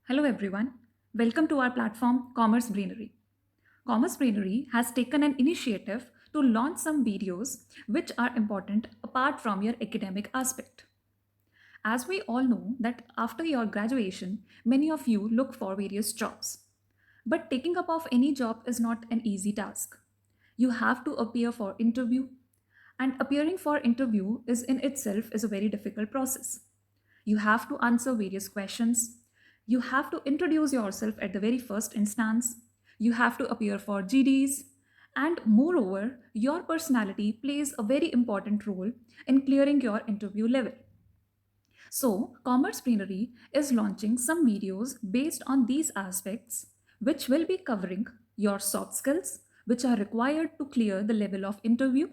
Hello everyone. Welcome to our platform Commerce Greenery. Commerce Greenery has taken an initiative to launch some videos which are important apart from your academic aspect. As we all know that after your graduation, many of you look for various jobs. But taking up of any job is not an easy task. You have to appear for interview, and appearing for interview is in itself is a very difficult process. You have to answer various questions. You have to introduce yourself at the very first instance. You have to appear for GDs. And moreover, your personality plays a very important role in clearing your interview level. So, Commerce Greenery is launching some videos based on these aspects, which will be covering your soft skills, which are required to clear the level of interview,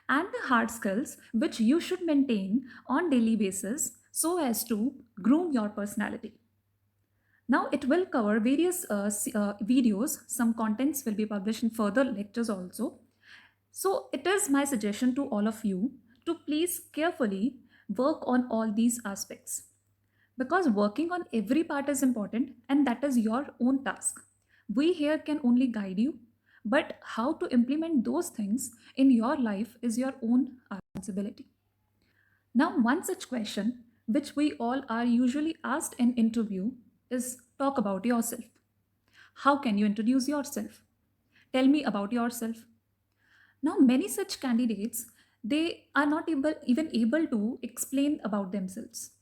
and the hard skills, which you should maintain on daily basis so as to groom your personality. Now, it will cover various videos. Some contents will be published in further lectures also. So, it is my suggestion to all of you to please carefully work on all these aspects because working on every part is important and that is your own task. We here can only guide you, but how to implement those things in your life is your own responsibility. Now, one such question which we all are usually asked in interview is talk about yourself. How can you introduce yourself? Tell me about yourself. Now, many such candidates they are not even able to explain about themselves.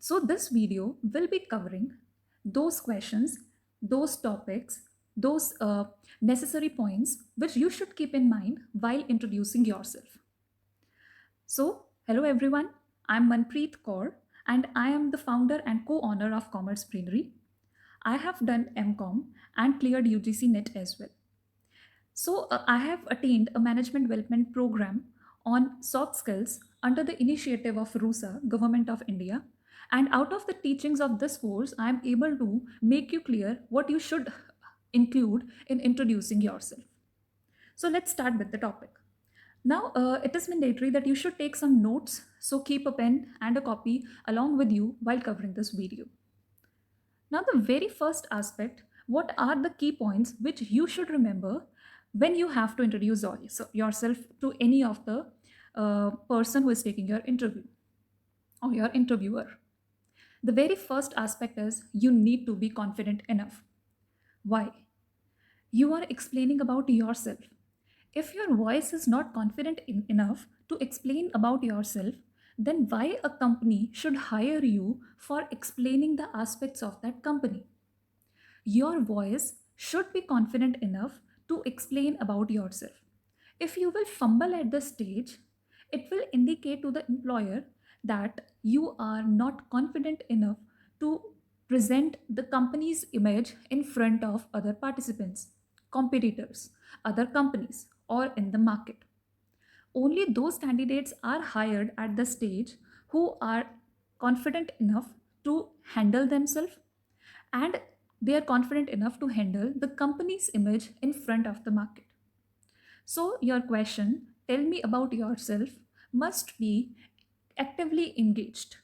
So, this video will be covering those questions, those topics, those necessary points which you should keep in mind while introducing yourself. So, hello everyone, I'm Manpreet Kaur and I am the founder and co owner of Commerce Greenery. I have done MCOM and cleared UGC NET as well. So, I have attained a management development program on soft skills under the initiative of RUSA, Government of India. And out of the teachings of this course, I am able to make you clear what you should include in introducing yourself. So, let's start with the topic. Now, it is mandatory that you should take some notes, so keep a pen and a copy along with you while covering this video. Now, the very first aspect, what are the key points which you should remember when you have to introduce yourself to any of the person who is taking your interview or your interviewer? The very first aspect is you need to be confident enough. Why? You are explaining about yourself. If your voice is not confident enough to explain about yourself, then why a company should hire you for explaining the aspects of that company? Your voice should be confident enough to explain about yourself. If you will fumble at the stage, it will indicate to the employer that you are not confident enough to present the company's image in front of other participants, competitors, other companies, or in the market. Only those candidates are hired at the stage who are confident enough to handle themselves and they are confident enough to handle the company's image in front of the market. So, your question, tell me about yourself, must be actively engaged.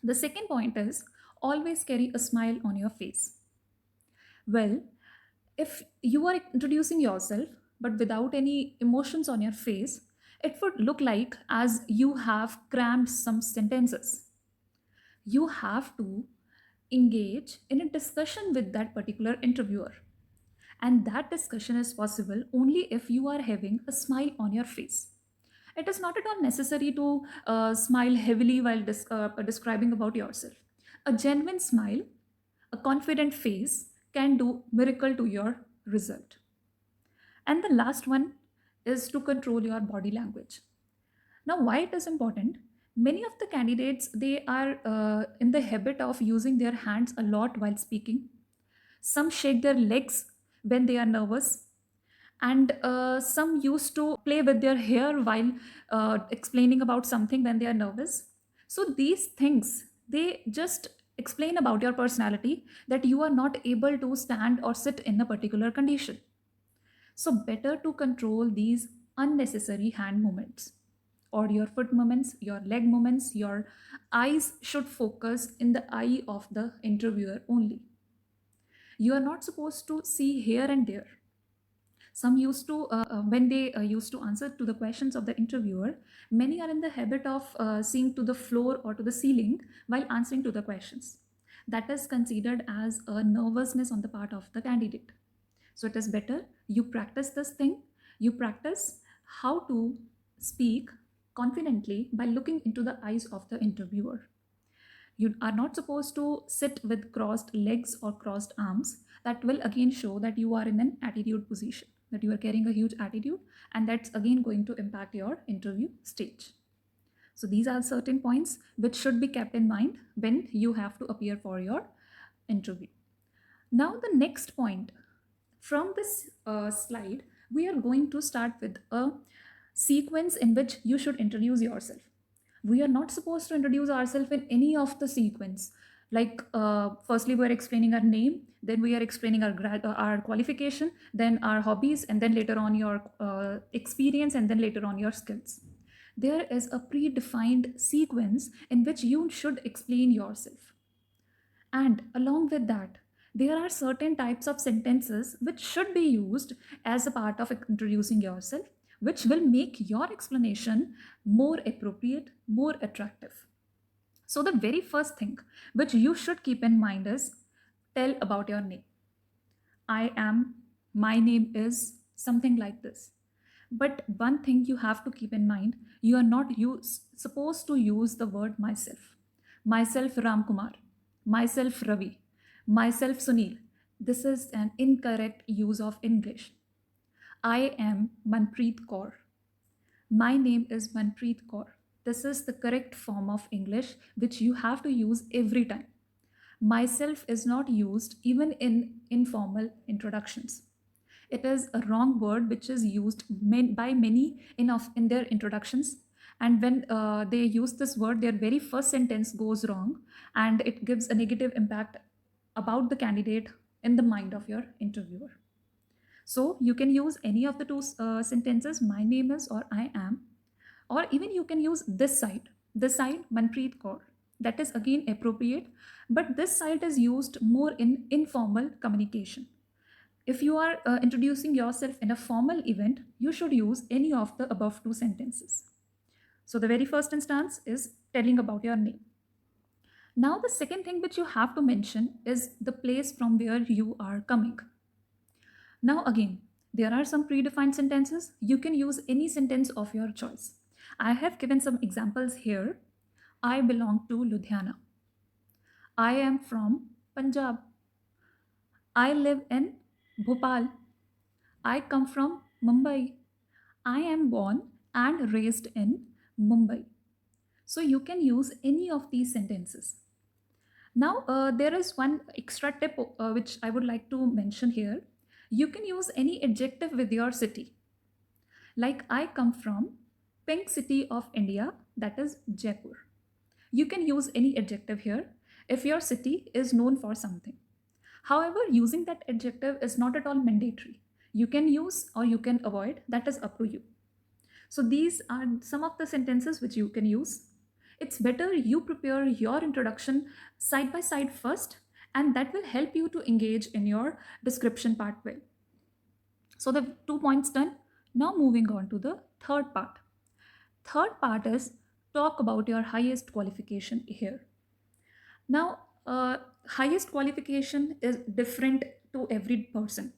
The second point is always carry a smile on your face. Well, if you are introducing yourself but without any emotions on your face, it would look like as you have crammed some sentences. You have to engage in a discussion with that particular interviewer. And that discussion is possible only if you are having a smile on your face. It is not at all necessary to smile heavily while describing about yourself. A genuine smile, a confident face can do miracle to your result. And the last one is to control your body language. Now, why it is important? Many of the candidates they are in the habit of using their hands a lot while speaking. Some shake their legs when they are nervous, and some used to play with their hair while explaining about something when they are nervous. So these things they just explain about your personality that you are not able to stand or sit in a particular condition. So better to control these unnecessary hand movements. or your foot movements, your leg movements, your eyes should focus in the eye of the interviewer only. You are not supposed to see here and there. Some used to when they used to answer to the questions of the interviewer, many are in the habit of seeing to the floor or to the ceiling while answering to the questions. That is considered as a nervousness on the part of the candidate. So it is better you practice this thing. You practice how to speak confidently by looking into the eyes of the interviewer. You are not supposed to sit with crossed legs or crossed arms. That will again show that you are in an attitude position, that you are carrying a huge attitude, and that's again going to impact your interview stage. So these are certain points which should be kept in mind when you have to appear for your interview. Now, the next point from this slide, we are going to start with a sequence in which you should introduce yourself. We are not supposed to introduce ourselves in any of the sequence. Like, firstly, we are explaining our name, then we are explaining our qualification, then our hobbies, and then later on your experience, and then later on your skills. There is a predefined sequence in which you should explain yourself. And along with that, there are certain types of sentences which should be used as a part of introducing yourself, which will make your explanation more appropriate, more attractive. So, the very first thing which you should keep in mind is tell about your name. I am, my name is, something like this. But one thing you have to keep in mind, you are not supposed to use the word myself. Myself Ram Kumar, myself Ravi, myself Sunil. This is an incorrect use of English. I am Manpreet Kaur. My name is Manpreet Kaur. This is the correct form of English which you have to use every time. Myself is not used even in informal introductions. It is a wrong word which is used by many in their introductions. And when they use this word, their very first sentence goes wrong and it gives a negative impact about the candidate in the mind of your interviewer. So you can use any of the two sentences, my name is or I am, or even you can use this side, Manpreet Kaur. That is again appropriate, but this side is used more in informal communication. If you are introducing yourself in a formal event, you should use any of the above two sentences. So the very first instance is telling about your name. Now, the second thing which you have to mention is the place from where you are coming. Now, again, there are some predefined sentences. You can use any sentence of your choice. I have given some examples here. I belong to Ludhiana. I am from Punjab. I live in Bhopal. I come from Mumbai. I am born and raised in Mumbai. So you can use any of these sentences. Now, there is one extra tip which I would like to mention here. You can use any adjective with your city. Like, I come from Pink City of India, that is Jaipur. You can use any adjective here if your city is known for something. However, using that adjective is not at all mandatory. You can use or you can avoid, that is up to you. So these are some of the sentences which you can use. It's better you prepare your introduction side by side first, and that will help you to engage in your description part well. So the 2 points done. Now moving on to the third part. Third part is talk about your highest qualification here. Now, highest qualification is different to every person.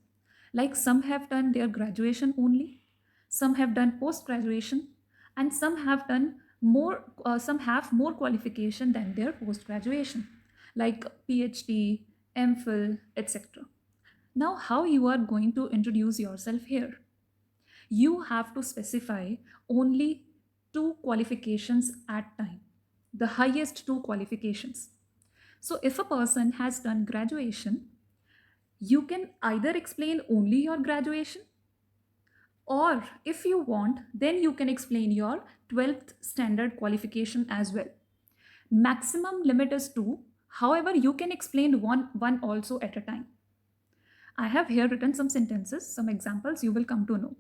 Like, some have done their graduation only, some have done post graduation, and some have done more. Some have more qualification than their post graduation, like PhD, MPhil, etc. Now, how you are going to introduce yourself here? You have to specify only two qualifications at time, the highest two qualifications. So if a person has done graduation, you can either explain only your graduation, or if you want, then you can explain your 12th standard qualification as well. Maximum limit is 2. However, you can explain one also at a time. I have here written some sentences, some examples you will come to know.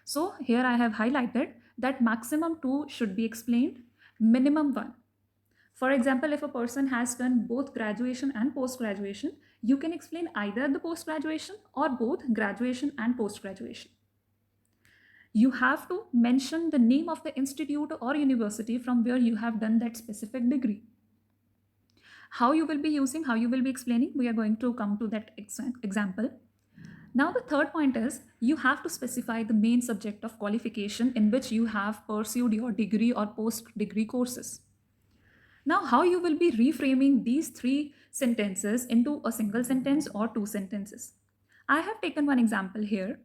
So here I have highlighted that maximum 2 should be explained, minimum 1. For example, if a person has done both graduation and post graduation, you can explain either the post graduation or both graduation and post graduation. You have to mention the name of the institute or university from where you have done that specific degree. How you will be using, how you will be explaining, we are going to come to that example. Now, the third point is you have to specify the main subject of qualification in which you have pursued your degree or post degree courses. Now, how you will be reframing these 3 sentences into a single sentence or 2 sentences? I have taken one example here.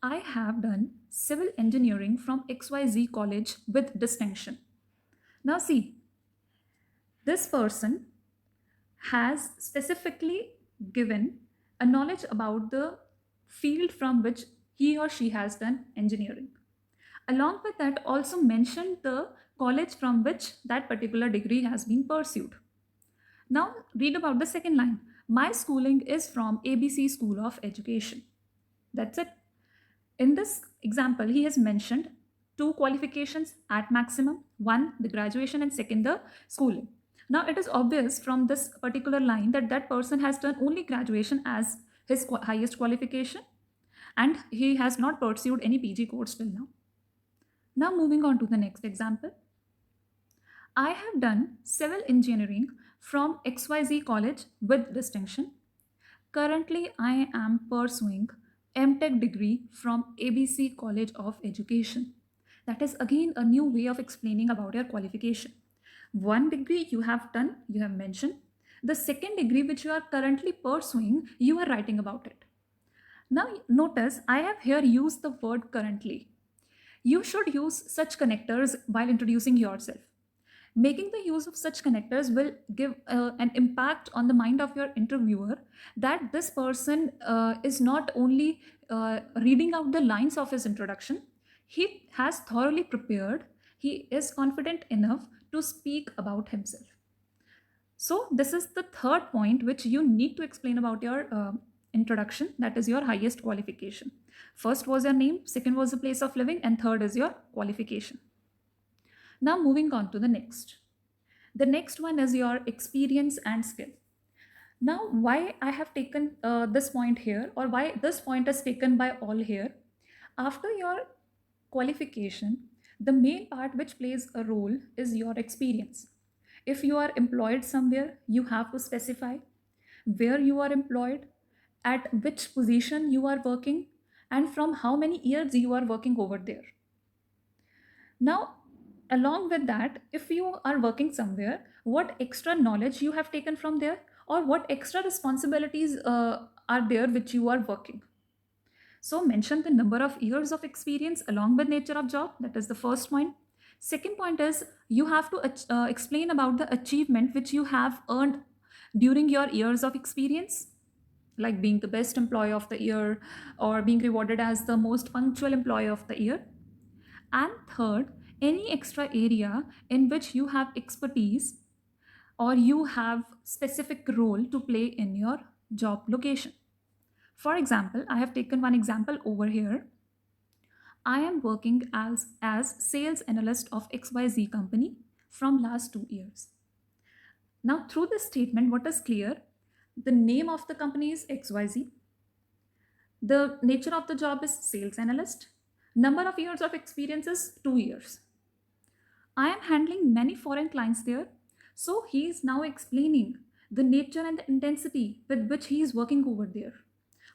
I have done civil engineering from XYZ college with distinction. Now, see, this person has specifically given a knowledge about the field from which he or she has done engineering. Along with that, also mentioned the college from which that particular degree has been pursued. Now, read about the second line. My schooling is from ABC School of Education. That's it. In this example, he has mentioned 2 qualifications at maximum, one the graduation and second the schooling. Now, it is obvious from this particular line that that person has done only graduation as his highest qualification and he has not pursued any PG course till now. Now, moving on to the next example. I have done civil engineering from XYZ college with distinction. Currently, I am pursuing MTech degree from ABC College of Education. That is again a new way of explaining about your qualification. One degree you have done, you have mentioned. The second degree which you are currently pursuing, you are writing about it. Now notice I have here used the word currently. You should use such connectors while introducing yourself. Making the use of such connectors will give an impact on the mind of your interviewer that this person is not only reading out the lines of his introduction, he has thoroughly prepared, he is confident enough to speak about himself. So, this is the third point which you need to explain about your introduction, that is your highest qualification. First was your name, second was the place of living, and third is your qualification. Now, moving on to the next. The next one is your experience and skill. Now, why I have taken this point here, or why this point is taken by all here, after your qualification, the main part which plays a role is your experience. If you are employed somewhere, you have to specify where you are employed, at which position you are working, and from how many years you are working over there. Now, along with that, if you are working somewhere, what extra knowledge you have taken from there, or what extra responsibilities are there which you are working. So mention the number of years of experience along with nature of job. That is the first point. Second point is you have to explain about the achievement which you have earned during your years of experience, like being the best employee of the year or being rewarded as the most punctual employee of the year. And third, any extra area in which you have expertise or you have specific role to play in your job location. For example, I have taken one example over here. I am working as sales analyst of XYZ company from last 2 years. Now, through this statement, what is clear? The name of the company is XYZ. The nature of the job is sales analyst. Number of years of experience is 2 years. I am handling many foreign clients there. So he is now explaining the nature and the intensity with which he is working over there.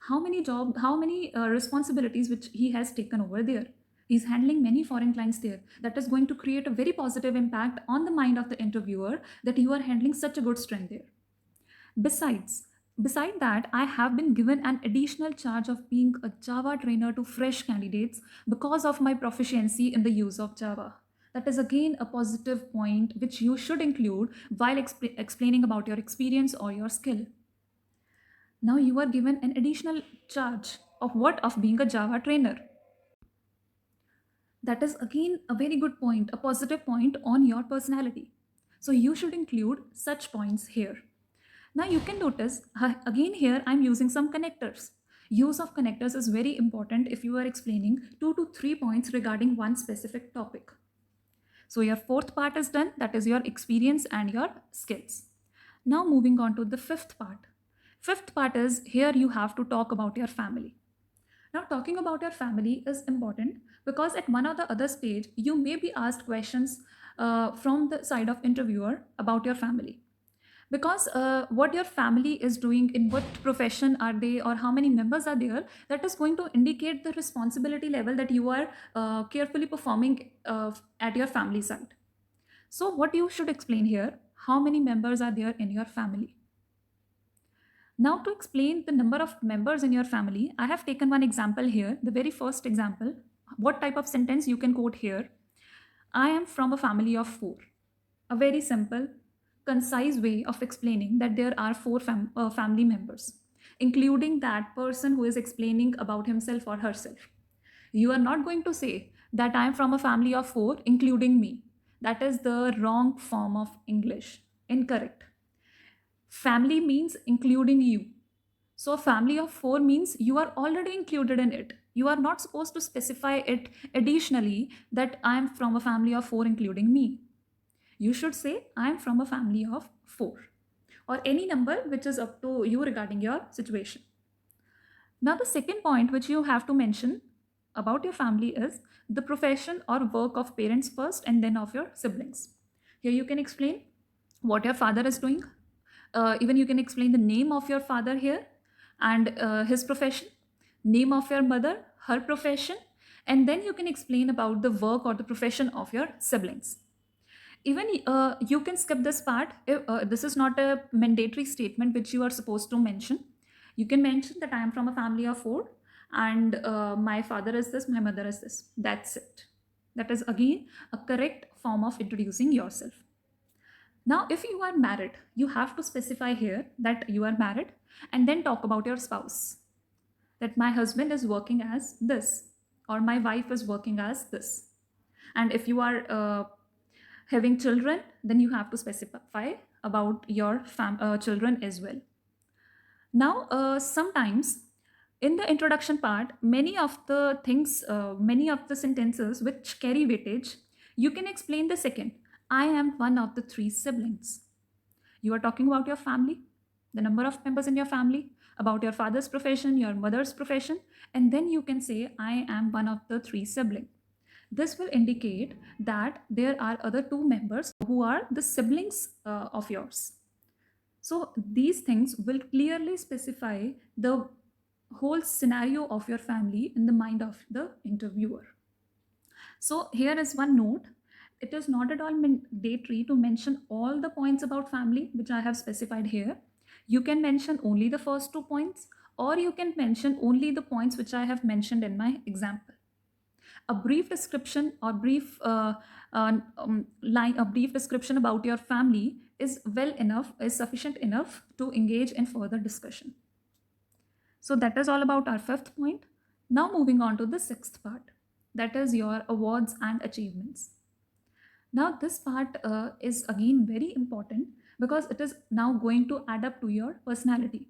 How many responsibilities which he has taken over there. He's handling many foreign clients there. That is going to create a very positive impact on the mind of the interviewer that you are handling such a good strength there. Beside that, I have been given an additional charge of being a Java trainer to fresh candidates because of my proficiency in the use of Java. That is again a positive point which you should include while explaining about your experience or your skill. Now you are given an additional charge of what? Of being a Java trainer. That is again a very good point, a positive point on your personality. So you should include such points here. Now you can notice again here I'm using some connectors. Use of connectors is very important if you are explaining 2 to 3 points regarding one specific topic. So your fourth part is done, that is your experience and your skills. Now moving on to the fifth part. Fifth part is here you have to talk about your family. Now talking about your family is important because at one or the other stage you may be asked questions from the side of interviewer about your family, because what your family is doing, in what profession are they, or how many members are there, that is going to indicate the responsibility level that you are carefully performing at your family side. So what you should explain here, how many members are there in your family. Now to explain the number of members in your family, I have taken one example here, the very first example. What type of sentence you can quote here? I am from a family of 4. A very simple, concise way of explaining that there are 4 family members, including that person who is explaining about himself or herself. You are not going to say that I am from a family of 4, including me. That is the wrong form of English. Incorrect. Family means including you. So, a family of 4 means you are already included in it. You are not supposed to specify it additionally that I am from a family of 4, including me. You should say I am from a family of 4, or any number which is up to you regarding your situation. Now, the second point which you have to mention about your family is the profession or work of parents first and then of your siblings. Here you can explain what your father is doing. Even you can explain the name of your father here and his profession, name of your mother, her profession, and then you can explain about the work or the profession of your siblings. Even you can skip this part if this is not a mandatory statement which you are supposed to mention. You can mention that I am from a family of 4 and my father is this, my mother is this. That's it. That is again a correct form of introducing yourself. Now, if you are married, you have to specify here that you are married and then talk about your spouse. That my husband is working as this, or my wife is working as this. And if you are having children, then you have to specify about your children as well. Now, sometimes in the introduction part, many of the things, many of the sentences which carry weightage, you can explain the second. I am one of the 3 siblings. You are talking about your family, the number of members in your family, about your father's profession, your mother's profession, and then you can say, I am one of the 3 siblings. This will indicate that there are other 2 members who are the siblings of yours. So these things will clearly specify the whole scenario of your family in the mind of the interviewer. So here is one note. It is not at all mandatory to mention all the points about family which I have specified here. You can mention only the first 2 points, or you can mention only the points which I have mentioned in my example. A brief description or a brief description about your family is sufficient enough to engage in further discussion. So that is all about our fifth point. Now moving on to the sixth part, that is your awards and achievements. Now this part is again very important because it is now going to add up to your personality.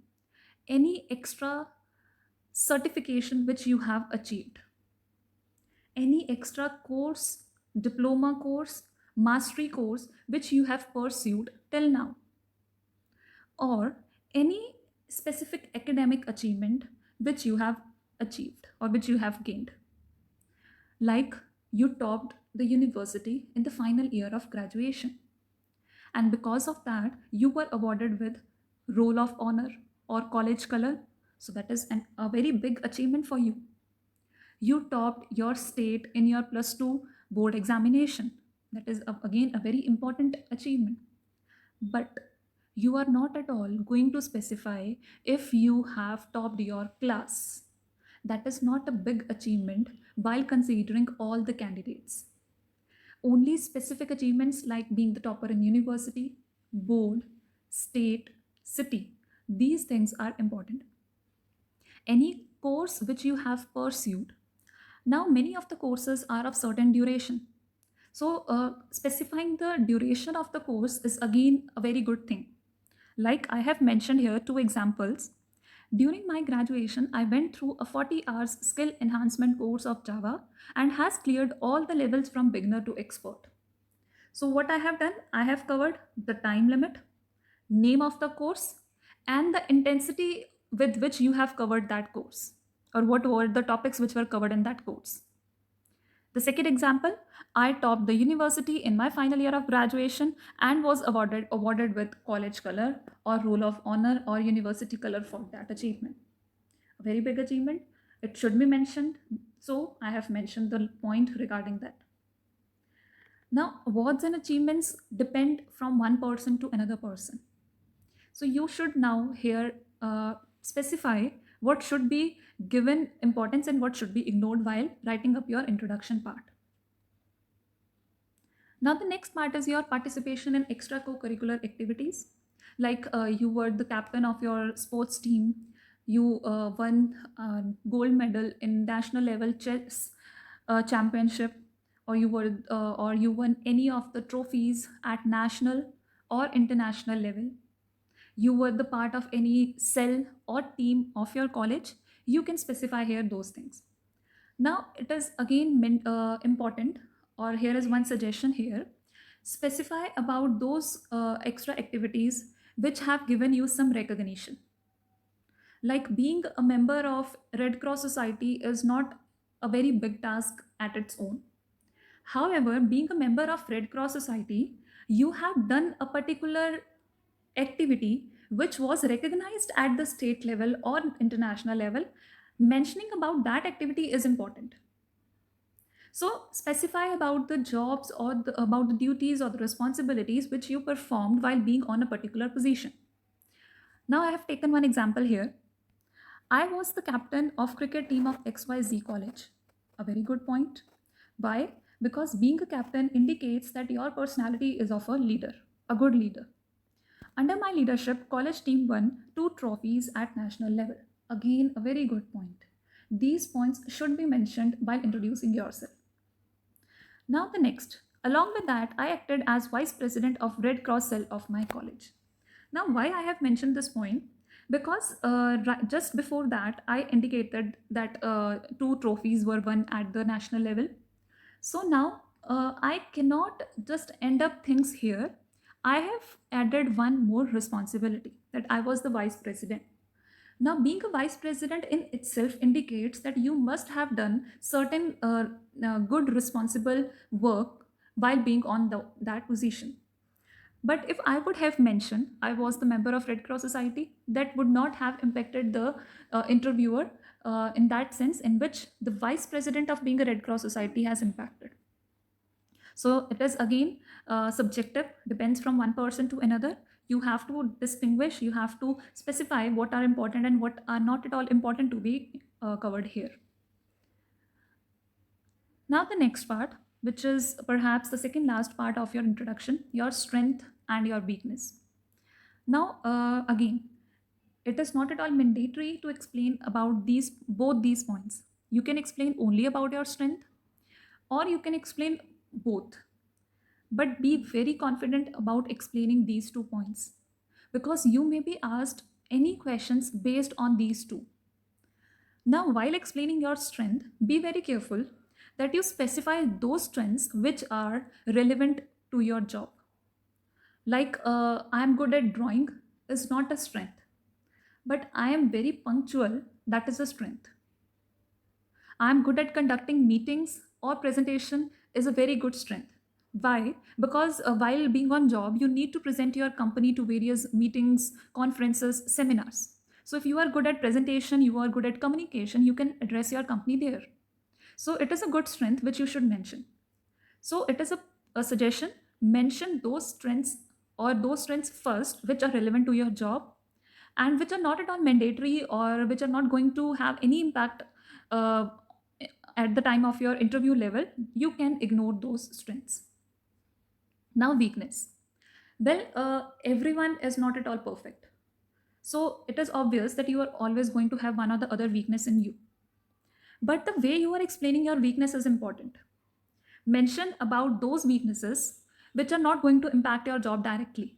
Any extra certification which you have achieved, any extra course, diploma course, mastery course which you have pursued till now, or any specific academic achievement which you have achieved or which you have gained. Like you topped the university in the final year of graduation, and because of that, you were awarded with Roll of Honor or College Color. So that is a very big achievement for you. You topped your state in your plus 2 board examination. That is again a very important achievement. But you are not at all going to specify if you have topped your class. That is not a big achievement while considering all the candidates. Only specific achievements like being the topper in university, board, state, city, these things are important. Any course which you have pursued. Now, many of the courses are of certain duration. So, specifying the duration of the course is again a very good thing. Like I have mentioned here 2 examples. During my graduation, I went through a 40 hours skill enhancement course of Java and has cleared all the levels from beginner to expert. So, what I have done, I have covered the time limit, name of the course, and the intensity with which you have covered that course, or what were the topics which were covered in that course. The second example, I topped the university in my final year of graduation and was awarded with college color or roll of honor or university color for that achievement. A very big achievement. It should be mentioned. So I have mentioned the point regarding that. Now, awards and achievements depend from one person to another person. So you should now here specify what should be given importance and what should be ignored while writing up your introduction part. Now, the next part is your participation in extra co-curricular activities. Like you were the captain of your sports team, you won gold medal in national level chess championship, or you won any of the trophies at national or international level. You were the part of any cell or team of your college. You can specify here those things. Now, it is again important, or here is one suggestion here. Specify about those extra activities which have given you some recognition. Like being a member of Red Cross Society is not a very big task at its own. However, being a member of Red Cross Society, you have done a particular activity which was recognized at the state level or international level. Mentioning about that activity is important. So specify about the jobs or about the duties or the responsibilities which you performed while being on a particular position. Now I have taken one example here. I was the captain of cricket team of XYZ college. A very good point. Why? Because being a captain indicates that your personality is of a leader, a good leader. Under my leadership, college team won 2 trophies at national level. Again, a very good point. These points should be mentioned while introducing yourself. Now, the next. Along with that, I acted as vice president of Red Cross cell of my college. Now, why I have mentioned this point? Because just before that, I indicated that 2 trophies were won at the national level. So now I cannot just end up things here. I have added one more responsibility, that I was the vice president. Now, being a vice president in itself indicates that you must have done certain good, responsible work while being on that position. But if I would have mentioned I was the member of Red Cross Society, that would not have impacted the interviewer in that sense, in which the vice president of being a Red Cross Society has impacted. So it is again subjective, depends from one person to another. You have to distinguish, you have to specify what are important and what are not at all important to be covered here. Now, the next part, which is perhaps the second last part of your introduction, your strength and your weakness. Now, again, it is not at all mandatory to explain about both these points. You can explain only about your strength, or you can explain both. But be very confident about explaining these 2 points, because you may be asked any questions based on these two. Now, while explaining your strength, be very careful that you specify those strengths which are relevant to your job. Like, I am good at drawing is not a strength, but I am very punctual, that is a strength. I am good at conducting meetings or presentation is a very good strength. Why? Because while being on job, you need to present your company to various meetings, conferences, seminars. So if you are good at presentation, you are good at communication, you can address your company there. So it is a good strength which you should mention. So it is a suggestion, mention those strengths or those strengths first which are relevant to your job and which are not at all mandatory or which are not going to have any impact uh, at the time of your interview level. You can ignore those strengths. Now, weakness. Well, everyone is not at all perfect. So it is obvious that you are always going to have one or the other weakness in you. But the way you are explaining your weakness is important. Mention about those weaknesses which are not going to impact your job directly.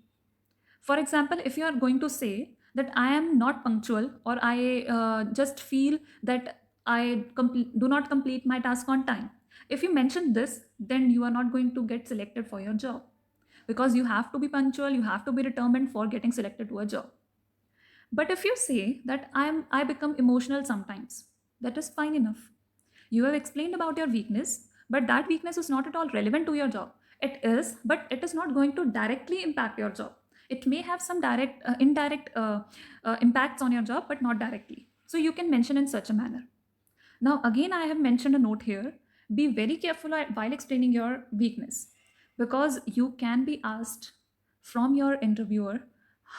For example, if you are going to say that I am not punctual, or I just feel that do not complete my task on time. If you mention this, then you are not going to get selected for your job, because you have to be punctual, you have to be determined for getting selected to a job. But if you say that I become emotional sometimes, that is fine enough. You have explained about your weakness, but that weakness is not at all relevant to your job. It is, but it is not going to directly impact your job. It may have some indirect impacts on your job, but not directly. So you can mention in such a manner. Now, again, I have mentioned a note here. Be very careful while explaining your weakness, because you can be asked from your interviewer,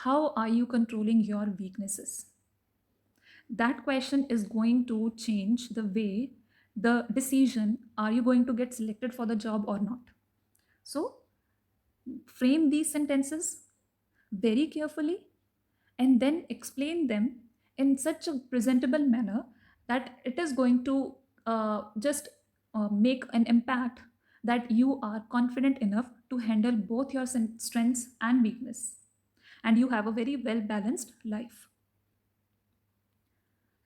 how are you controlling your weaknesses? That question is going to change the way the decision, are you going to get selected for the job or not? So, frame these sentences very carefully and then explain them in such a presentable manner that it is going to just make an impact, that you are confident enough to handle both your strengths and weakness, and you have a very well balanced life.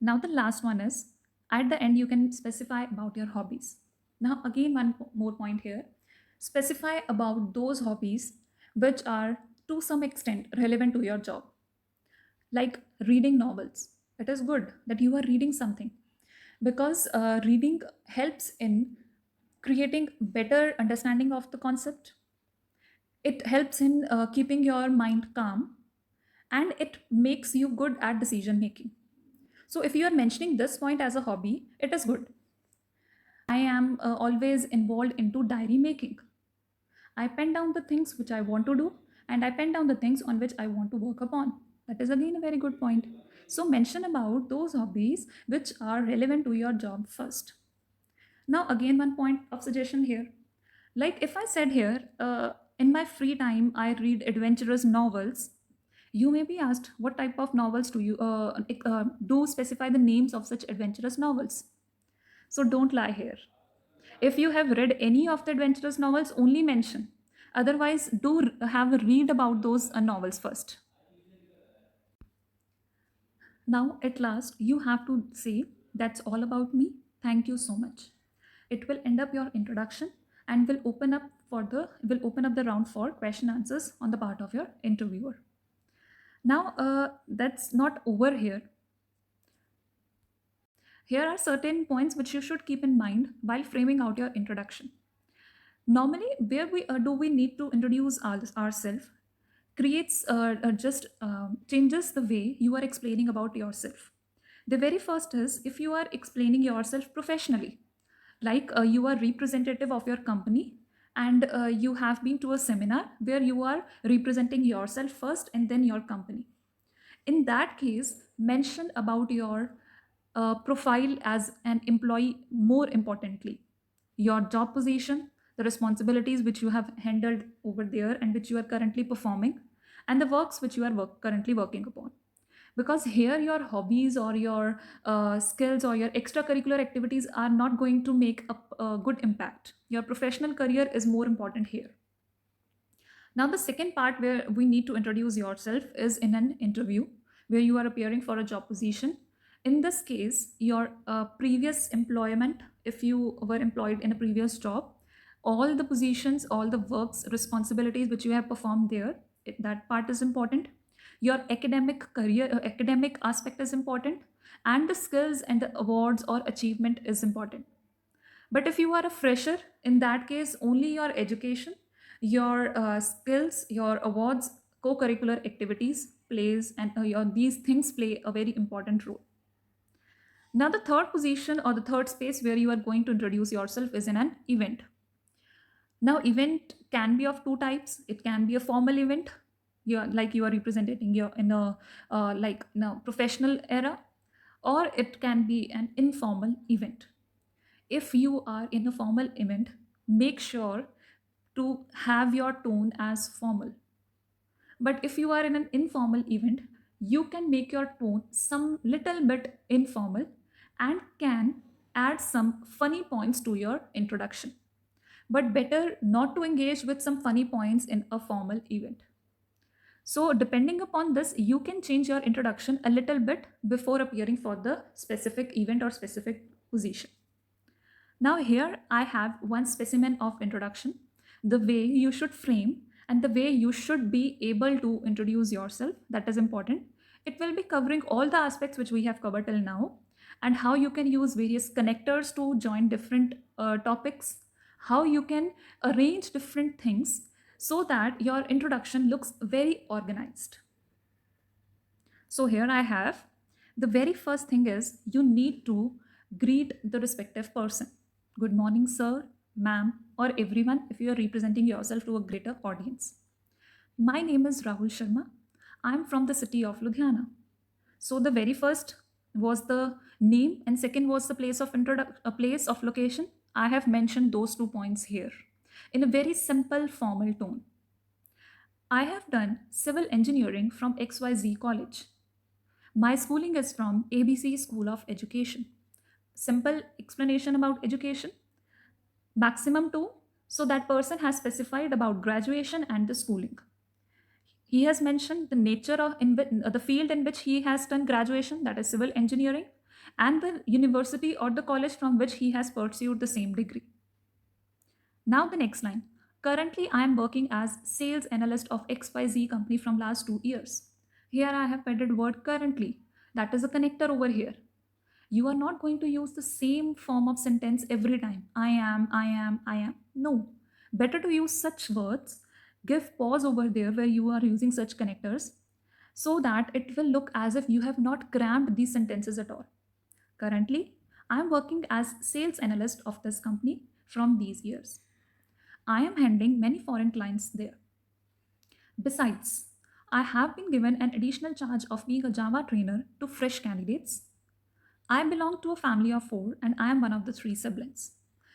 Now the last one is, at the end you can specify about your hobbies. Now again, one more point here: specify about those hobbies which are to some extent relevant to your job, like reading novels. It is good that you are reading something, because reading helps in creating better understanding of the concept. It helps in keeping your mind calm, and it makes you good at decision making. So if you are mentioning this point as a hobby, it is good. I am always involved into diary making. I pen down the things which I want to do, and I pen down the things on which I want to work upon. That is again a very good point. So mention about those hobbies which are relevant to your job first. Now, again, one point of suggestion here. Like if I said here, in my free time, I read adventurous novels, you may be asked, what type of novels do you do specify the names of such adventurous novels? So don't lie here. If you have read any of the adventurous novels, only mention. Otherwise, do have a read about those novels first. Now, at last, you have to say, that's all about me. Thank you so much. It will end up your introduction and will open up the round for question answers on the part of your interviewer. Now, that's not over here. Here are certain points which you should keep in mind while framing out your introduction. Normally, where we do we need to introduce ourselves creates just changes the way you are explaining about yourself. The very first is, if you are explaining yourself professionally, like you are representative of your company, and you have been to a seminar where you are representing yourself first and then your company. In that case, mention about your profile as an employee, more importantly, your job position, the responsibilities which you have handled over there and which you are currently performing, and the works which you are currently working upon. Because here, your hobbies or your skills or your extracurricular activities are not going to make a good impact. Your professional career is more important here. Now, the second part where we need to introduce yourself is in an interview where you are appearing for a job position. In this case, your previous employment, if you were employed in a previous job, all the positions, all the works, responsibilities which you have performed there, that part is important. Your academic career, academic aspect is important, and the skills and the awards or achievement is important. But if you are a fresher, in that case, only your education, your skills, your awards, co-curricular activities plays, and these things play a very important role. Now, the third position or the third space where you are going to introduce yourself is in an event. Now, event can be of two types. It can be a formal event, like you are representing your in a like in a professional era, or it can be an informal event. If you are in a formal event, make sure to have your tone as formal. But if you are in an informal event, you can make your tone some little bit informal and can add some funny points to your introduction. But better not to engage with some funny points in a formal event. So depending upon this, you can change your introduction a little bit before appearing for the specific event or specific position. Now here I have one specimen of introduction, the way you should frame and the way you should be able to introduce yourself. That is important. It will be covering all the aspects which we have covered till now, and how you can use various connectors to join different topics, how you can arrange different things so that your introduction looks very organized. So here I have the very first thing is you need to greet the respective person. Good morning, sir, ma'am, or everyone if you are representing yourself to a greater audience. My name is Rahul Sharma. I'm from the city of Ludhiana. So the very first was the name and second was the place of a place of location. I have mentioned those 2 points here in a very simple formal tone. I have done civil engineering from XYZ college. My schooling is from ABC School of Education. Simple explanation about education. Maximum 2. So that person has specified about graduation and the schooling. He has mentioned the nature of the field in which he has done graduation, that is civil engineering, and the university or the college from which he has pursued the same degree. Now the next line. Currently, I am working as sales analyst of XYZ company from last 2 years. Here I have added word currently. That is a connector over here. You are not going to use the same form of sentence every time. I am, I am, I am. No. Better to use such words. Give pause over there where you are using such connectors so that it will look as if you have not crammed these sentences at all. Currently, I am working as sales analyst of this company from these years. I am handling many foreign clients there. Besides, I have been given an additional charge of being a Java trainer to fresh candidates. I belong to a family of 4 and I am one of the 3 siblings.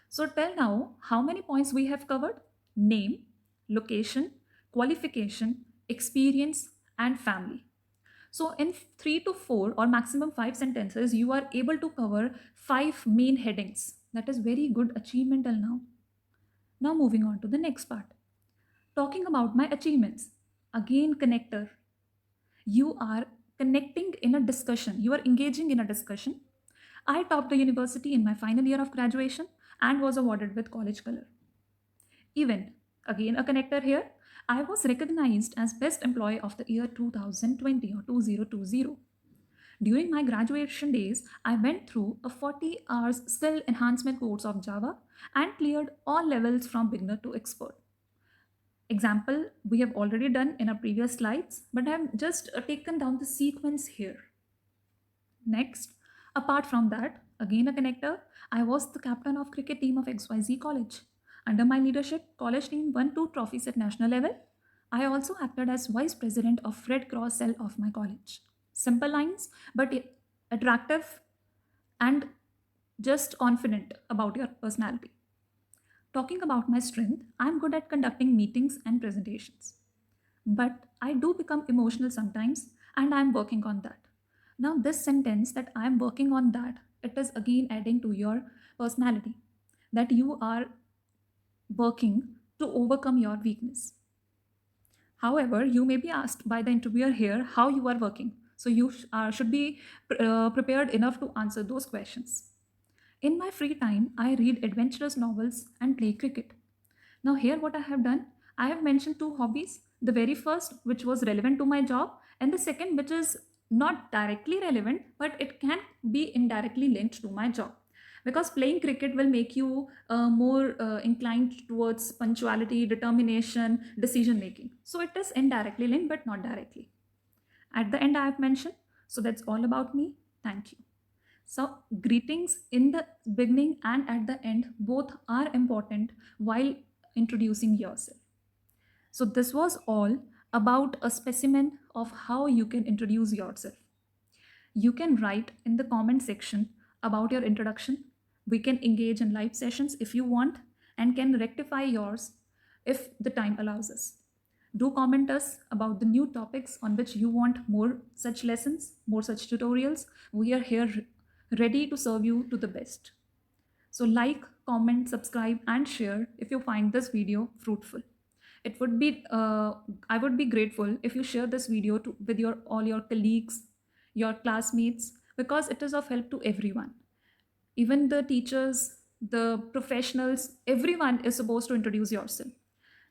So till now, how many points we have covered? Name, location, qualification, experience, and family. So in 3 to 4 or maximum 5 sentences, you are able to cover 5 main headings. That is very good achievement till now. Now moving on to the next part. Talking about my achievements. Again, connector. You are connecting in a discussion. You are engaging in a discussion. I topped the university in my final year of graduation and was awarded with college color. Event. Again, a connector here. I was recognized as Best Employee of the Year 2020 or 2020. During my graduation days, I went through a 40 hours skill enhancement course of Java and cleared all levels from beginner to expert. Example we have already done in our previous slides, but I have just taken down the sequence here. Next, apart from that, again a connector, I was the captain of cricket team of XYZ college. Under my leadership, college team won 2 trophies at national level. I also acted as vice president of Red Cross cell of my college. Simple lines, but attractive and just confident about your personality. Talking about my strength, I'm good at conducting meetings and presentations. But I do become emotional sometimes, and I'm working on that. Now, this sentence that I'm working on that, it is again adding to your personality that you are working to overcome your weakness. However, you may be asked by the interviewer here how you are working. So, you should be prepared enough to answer those questions. In my free time, I read adventurous novels and play cricket. Now, here, what I have done, I have mentioned 2 hobbies. The very first, which was relevant to my job, and the second, which is not directly relevant, but it can be indirectly linked to my job. Because playing cricket will make you more inclined towards punctuality, determination, decision making. So it is indirectly linked, but not directly. At the end, I have mentioned. So that's all about me. Thank you. So, greetings in the beginning and at the end both are important while introducing yourself. So, this was all about a specimen of how you can introduce yourself. You can write in the comment section about your introduction. We can engage in live sessions if you want and can rectify yours if the time allows us. Do comment us about the new topics on which you want more such lessons, more such tutorials. We are here ready to serve you to the best. So like, comment, subscribe and share if you find this video fruitful. It would be I would be grateful if you share this video with your all your colleagues, your classmates, because it is of help to everyone. Even the teachers, the professionals, everyone is supposed to introduce yourself.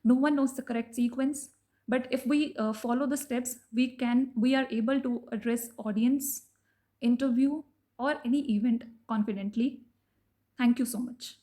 No one knows the correct sequence, but if we follow the steps, we are able to address audience, interview, or any event confidently. Thank you so much.